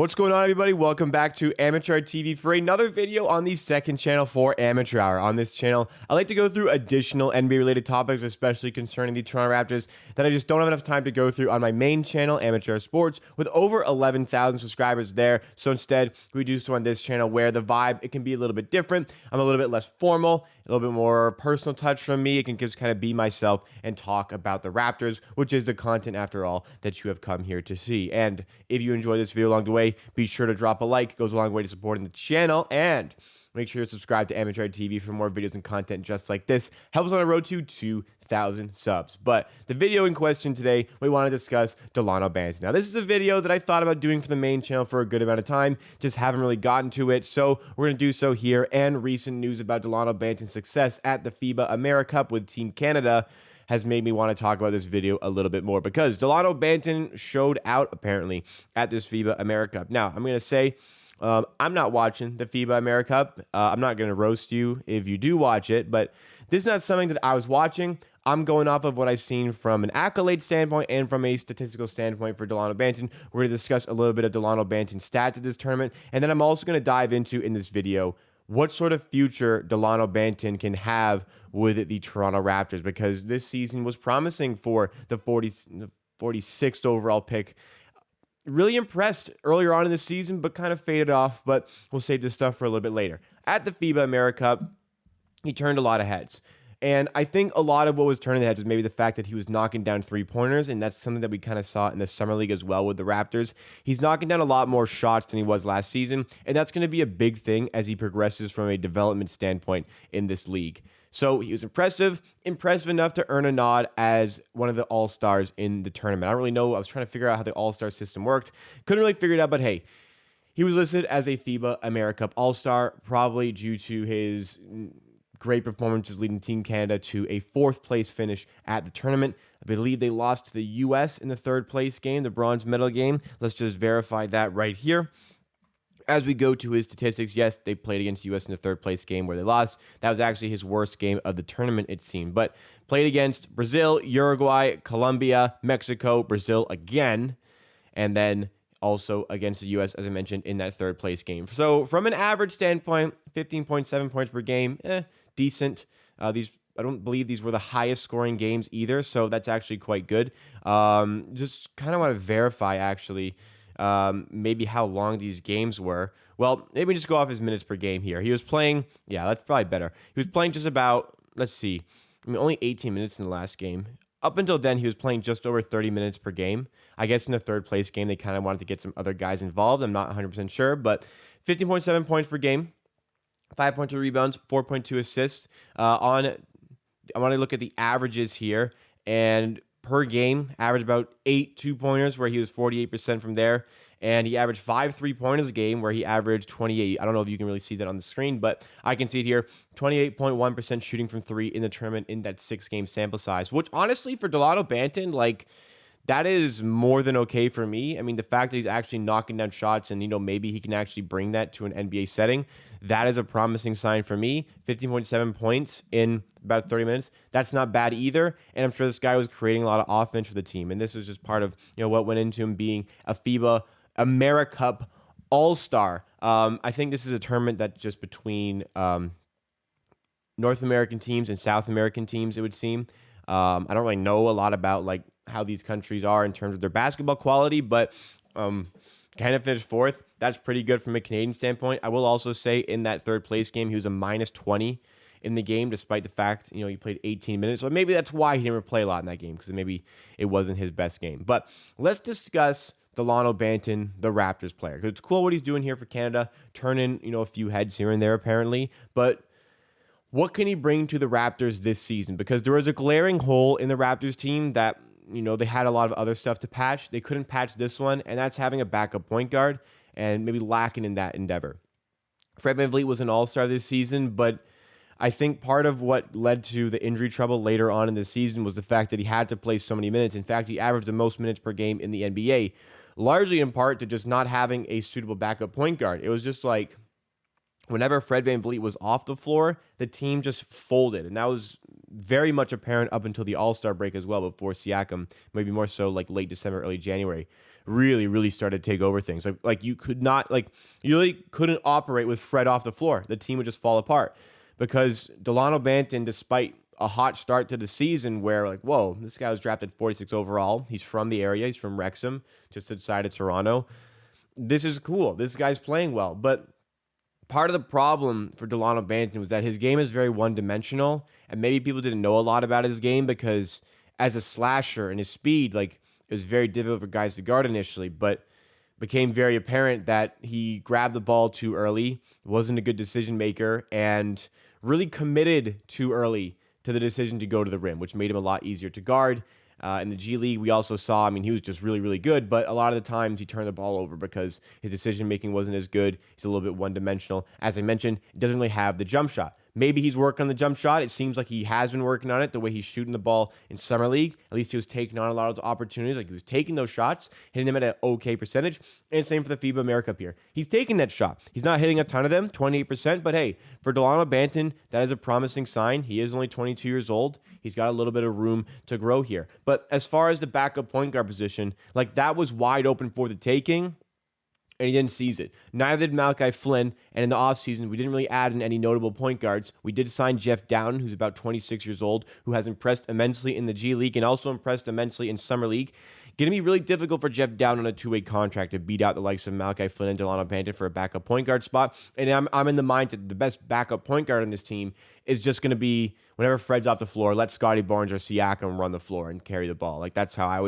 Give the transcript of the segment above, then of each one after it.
What's going on, everybody? Welcome back to Amateur Hour TV for another video on the second channel for Amateur Hour. On this channel, I like to go through additional NBA-related topics, especially concerning the Toronto Raptors, that I just don't have enough time to go through on my main channel, Amateur Hour Sports, with over 11,000 subscribers there. So instead, we do so on this channel where the vibe, it can be a little bit different. I'm a little bit less formal, a little bit more personal touch from me. It can just kind of be myself and talk about the Raptors, which is the content, after all, that you have come here to see. And if you enjoy this video along the way, be sure to drop a like. It goes a long way to supporting the channel. And make sure to subscribe to Amateur Hour TV for more videos and content just like this. Helps on the road to 2,000 subs. But the video in question today, we want to discuss Dalano Banton. Now, this is a video that I thought about doing for the main channel for a good amount of time. Just haven't really gotten to it. So we're going to do so here. And recent news about Dalano Banton's success at the FIBA Americup with Team Canada has made me want to talk about this video a little bit more, because Dalano Banton showed out apparently at this FIBA Americup. Now, I'm going to say I'm not watching the FIBA Americup. I'm not going to roast you if you do watch it, but this is not something that I was watching. I'm going off of what I've seen from an accolade standpoint and from a statistical standpoint for Dalano Banton. We're going to discuss a little bit of Dalano Banton's stats at this tournament, and then I'm also going to dive into, in this video, what sort of future Dalano Banton can have with the Toronto Raptors, because this season was promising for the 46th overall pick. Really impressed earlier on in the season, but kind of faded off, but we'll save this stuff for a little bit later. At the FIBA Americup, he turned a lot of heads. And I think a lot of what was turning the heads was maybe the fact that he was knocking down three-pointers, and that's something that we kind of saw in the Summer League as well with the Raptors. He's knocking down a lot more shots than he was last season, and that's going to be a big thing as he progresses from a development standpoint in this league. So he was impressive enough to earn a nod as one of the all-stars in the tournament. I don't really know. I was trying to figure out how the all-star system worked. Couldn't really figure it out, but hey, he was listed as a FIBA Americup all-star, probably due to his great performances leading Team Canada to a 4th place finish at the tournament. I believe they lost to the U.S. in the 3rd place game, the bronze medal game. Let's just verify that right here. As we go to his statistics, yes, they played against the U.S. in the 3rd place game where they lost. That was actually his worst game of the tournament, it seemed. But played against Brazil, Uruguay, Colombia, Mexico, Brazil again, and then also against the U.S., as I mentioned, in that 3rd place game. So from an average standpoint, 15.7 points per game, decent. I don't believe these were the highest scoring games either, so that's actually quite good. Just kind of want to verify, actually, maybe how long these games were. Well, maybe just go off his minutes per game here. He was playing, yeah, that's probably better. He was playing just about, let's see, only 18 minutes in the last game. Up until then, he was playing just over 30 minutes per game. I guess in the 3rd place game, they kind of wanted to get some other guys involved. I'm not 100% sure, but 15.7 points per game, 5.2 rebounds, 4.2 assists. I want to look at the averages here, and per game, averaged about 8 2-pointers, where he was 48% from there. And he averaged 5 3-pointers a game, where he averaged 28. I don't know if you can really see that on the screen, but I can see it here. 28.1% shooting from 3 in the tournament in that 6-game sample size, which honestly, for Dalano Banton, like, that is more than okay for me. I mean, the fact that he's actually knocking down shots and, maybe he can actually bring that to an NBA setting, that is a promising sign for me. 15.7 points in about 30 minutes. That's not bad either. And I'm sure this guy was creating a lot of offense for the team. And this was just part of, what went into him being a FIBA Americup all-star. I think this is a tournament that's just between North American teams and South American teams, it would seem. I don't really know a lot about, like, how these countries are in terms of their basketball quality, but kind of finished 4th. That's pretty good from a Canadian standpoint. I will also say in that 3rd place game, he was a -20 in the game, despite the fact, he played 18 minutes. So maybe that's why he didn't play a lot in that game, because maybe it wasn't his best game. But let's discuss Dalano Banton, the Raptors player, because it's cool what he's doing here for Canada, turning, a few heads here and there apparently. But what can he bring to the Raptors this season? Because there was a glaring hole in the Raptors team that, they had a lot of other stuff to patch. They couldn't patch this one, and that's having a backup point guard and maybe lacking in that endeavor. Fred VanVleet was an all-star this season, but I think part of what led to the injury trouble later on in the season was the fact that he had to play so many minutes. In fact, he averaged the most minutes per game in the NBA, largely in part to just not having a suitable backup point guard. It was just like, whenever Fred VanVleet was off the floor, the team just folded, and that was very much apparent up until the All-Star break as well, before Siakam, maybe more so like late December, early January. really started to take over things. Like you could not, like, you really couldn't operate with Fred off the floor. The team would just fall apart because Dalano Banton, despite a hot start to the season where, like, whoa, this guy was drafted 46 overall. He's from the area. He's from Wrexham, just outside of Toronto. This is cool. This guy's playing well. But part of the problem for Dalano Banton was that his game is very one-dimensional, and maybe people didn't know a lot about his game because as a slasher and his speed, like, it was very difficult for guys to guard initially, but became very apparent that he grabbed the ball too early, wasn't a good decision maker, and really committed too early to the decision to go to the rim, which made him a lot easier to guard. In the G League, we also saw, I mean, he was just really good, but a lot of the times he turned the ball over because his decision-making wasn't as good. He's a little bit one-dimensional. As I mentioned, he doesn't really have the jump shot. Maybe he's working on the jump shot. It seems like he has been working on it, the way he's shooting the ball in Summer League. At least he was taking on a lot of those opportunities. Like, he was taking those shots, hitting them at an okay percentage. And same for the FIBA Americup here. He's taking that shot. He's not hitting a ton of them, 28%. But hey, for Dalano Banton, that is a promising sign. He is only 22 years old. He's got a little bit of room to grow here. But as far as the backup point guard position, like, that was wide open for the taking, and he didn't seize it. Neither did Malachi Flynn, and in the offseason, we didn't really add in any notable point guards. We did sign Jeff Dowden, who's about 26 years old, who has impressed immensely in the G League and also impressed immensely in Summer League. Going to be really difficult for Jeff Dowden on a two-way contract to beat out the likes of Malachi Flynn and Dalano Banton for a backup point guard spot. And I'm in the mindset the best backup point guard on this team is just going to be whenever Fred's off the floor, let Scotty Barnes or Siakam run the floor and carry the ball. Like, that's how I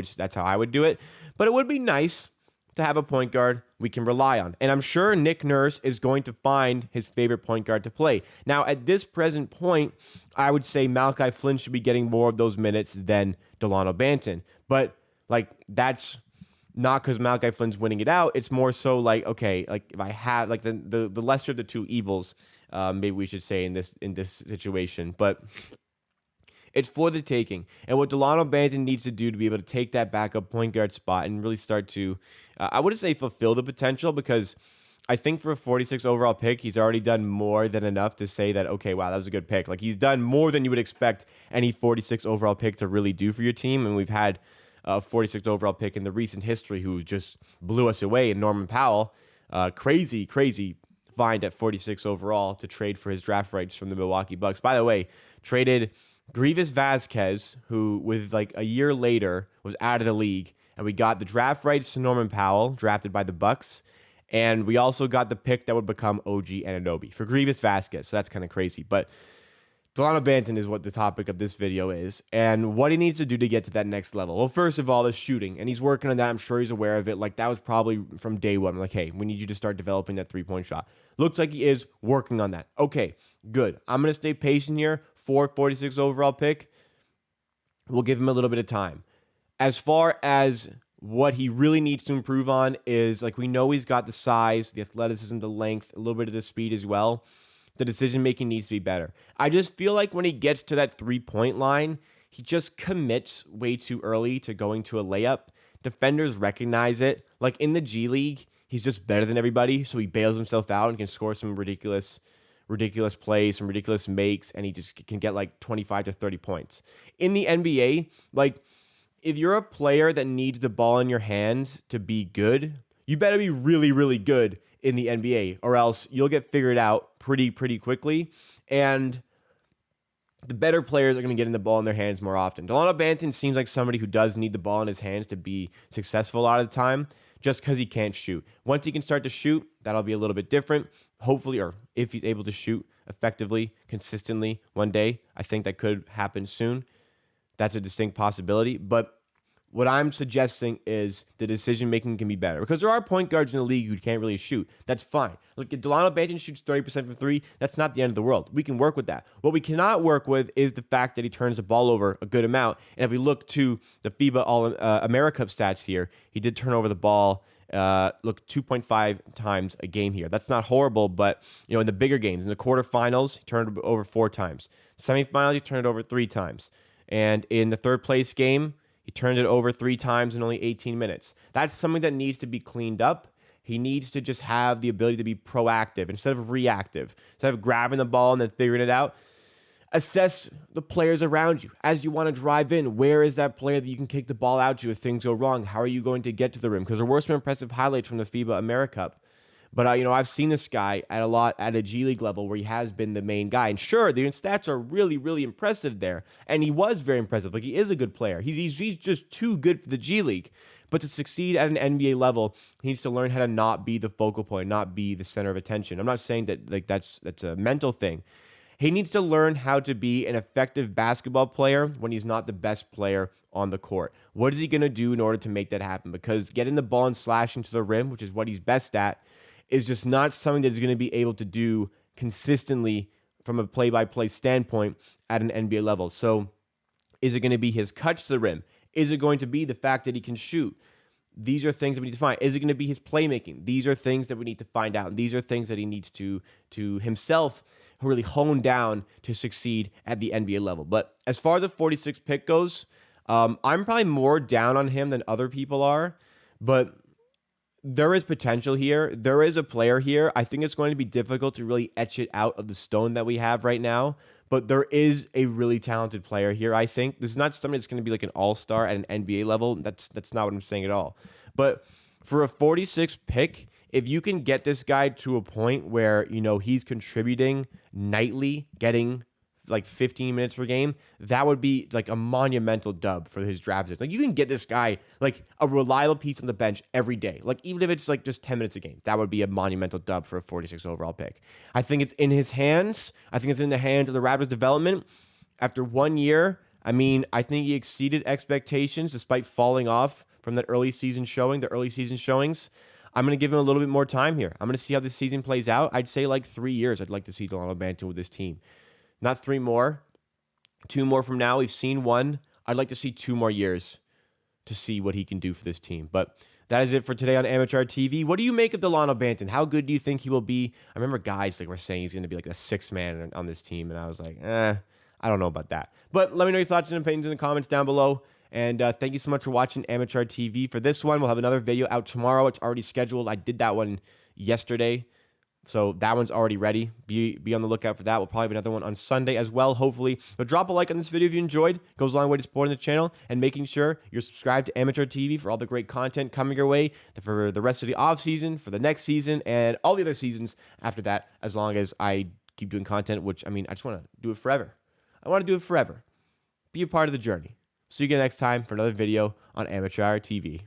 would do it. But it would be nice to have a point guard we can rely on. And I'm sure Nick Nurse is going to find his favorite point guard to play. Now, at this present point, I would say Malachi Flynn should be getting more of those minutes than Dalano Banton. But, like, that's not because Malachi Flynn's winning it out. It's more so like, okay, like, if I have, like, the lesser of the two evils, maybe we should say in this situation. But it's for the taking. And what Dalano Banton needs to do to be able to take that backup point guard spot and really start to, I wouldn't say fulfill the potential, because I think for a 46 overall pick, he's already done more than enough to say that, okay, wow, that was a good pick. Like, he's done more than you would expect any 46 overall pick to really do for your team. And we've had a 46 overall pick in the recent history who just blew us away in Norman Powell. Crazy find at 46 overall to trade for his draft rights from the Milwaukee Bucks. By the way, traded Grievous Vasquez, who with like a year later was out of the league, and we got the draft rights to Norman Powell, drafted by the Bucks, and we also got the pick that would become OG Anunoby for Grievous Vasquez. So that's kind of crazy. But Dalano Banton is what the topic of this video is, and what he needs to do to get to that next level. Well, first of all, the shooting, and he's working on that. I'm sure he's aware of it. Like, that was probably from day one. Like, hey, we need you to start developing that three-point shot. Looks like he is working on that. Okay, good. I'm going to stay patient here. 46 overall pick. We'll give him a little bit of time. As far as what he really needs to improve on is, like, we know he's got the size, the athleticism, the length, a little bit of the speed as well. The decision-making needs to be better. I just feel like when he gets to that three-point line, he just commits way too early to going to a layup. Defenders recognize it. Like, in the G League, he's just better than everybody, so he bails himself out and can score some ridiculous plays, some ridiculous makes, and he just can get like 25 to 30 points. In the NBA, like, if you're a player that needs the ball in your hands to be good, you better be really good in the NBA, or else you'll get figured out pretty quickly, and the better players are going to get in the ball in their hands more often. Dalano Banton seems like somebody who does need the ball in his hands to be successful a lot of the time, just because he can't shoot. Once he can start to shoot, that'll be a little bit different. Hopefully, or if he's able to shoot effectively, consistently one day, I think that could happen soon. That's a distinct possibility. But what I'm suggesting is the decision-making can be better, because there are point guards in the league who can't really shoot. That's fine. Look, if Dalano Banton shoots 30% from three, that's not the end of the world. We can work with that. What we cannot work with is the fact that he turns the ball over a good amount. And if we look to the FIBA Americup stats here, he did turn over the ball 2.5 times a game here. That's not horrible, but in the bigger games, in the quarterfinals, he turned it over 4 times. Semifinals, he turned it over 3 times. And in the third place game, he turned it over 3 times in only 18 minutes. That's something that needs to be cleaned up. He needs to just have the ability to be proactive instead of reactive. Instead of grabbing the ball and then figuring it out. assess the players around you as you want to drive in. Where is that player that you can kick the ball out to if things go wrong? How are you going to get to the rim? Because there were some impressive highlights from the FIBA Americup. But, I've seen this guy at a G League level where he has been the main guy. And sure, the stats are really, really impressive there. And he was very impressive. Like, he is a good player. He's just too good for the G League. But to succeed at an NBA level, he needs to learn how to not be the focal point, not be the center of attention. I'm not saying that that's a mental thing. He needs to learn how to be an effective basketball player when he's not the best player on the court. What is he going to do in order to make that happen? Because getting the ball and slashing to the rim, which is what he's best at, is just not something that he's going to be able to do consistently from a play-by-play standpoint at an NBA level. So is it going to be his cuts to the rim? Is it going to be the fact that he can shoot? These are things that we need to find. Is it going to be his playmaking? These are things that we need to find out. And these are things that he needs to himself really hone down to succeed at the NBA level. But as far as the 46 pick goes, I'm probably more down on him than other people are. But there is potential here. There is a player here. I think it's going to be difficult to really etch it out of the stone that we have right now. But there is a really talented player here, I think. This is not somebody that's going to be like an all-star at an NBA level. That's not what I'm saying at all. But for a 46 pick, if you can get this guy to a point where, he's contributing nightly, getting like 15 minutes per game, that would be like a monumental dub for his draft. Like, you can get this guy like a reliable piece on the bench every day. Like, even if it's like just 10 minutes a game, that would be a monumental dub for a 46 overall pick. I think it's in his hands. I think it's in the hands of the Raptors development. After 1 year, I think he exceeded expectations despite falling off from that early season showings. I'm going to give him a little bit more time here. I'm going to see how this season plays out. I'd say like 3 years. I'd like to see Dalano Banton with this team. Not 3 more. 2 more from now. We've seen 1. I'd like to see 2 more years to see what he can do for this team. But that is it for today on Amateur TV. What do you make of Dalano Banton? How good do you think he will be? I remember guys were saying he's going to be like a 6th man on this team, and I was like, I don't know about that. But let me know your thoughts and opinions in the comments down below. And thank you so much for watching Amateur TV. For this one, we'll have another video out tomorrow. It's already scheduled. I did that one yesterday. So that one's already ready. Be on the lookout for that. We'll probably have another one on Sunday as well, hopefully. But drop a like on this video if you enjoyed. It goes a long way to supporting the channel and making sure you're subscribed to Amateur TV for all the great content coming your way for the rest of the off season, for the next season, and all the other seasons after that, as long as I keep doing content, which, I just want to do it forever. I want to do it forever. Be a part of the journey. See you again next time for another video on Amateur TV.